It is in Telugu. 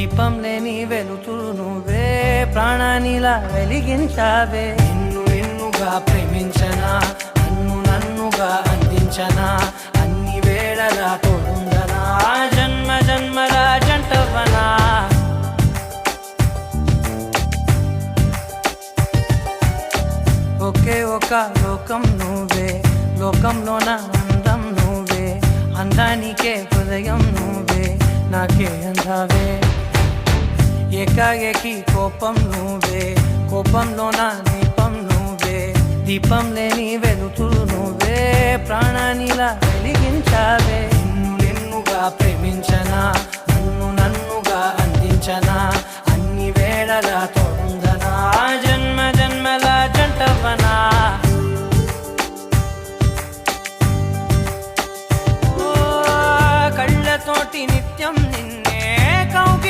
దీపం లేని వెలుతురు నువ్వే, ప్రాణానిలా వెలిగించావే. నిన్నుగా ప్రేమించనా, నన్నుగా అందించనా, అన్ని వేళలా తోడుందనా, జన్మ జన్మల జంటవనా. ఒకే ఒక లోకం నువ్వే, లోకంలోన అందం నువ్వే, అందానికే హృదయం నువ్వే, నాకే అందావే. ఏకాఏకి కోపం నువ్వే, కోపంలోన దీపం నువ్వే, దీపం లేని వెలుతురు నువ్వే, ప్రాణానిలా వెలిగించావే. నిన్నుగా ప్రేమించనా, నన్ను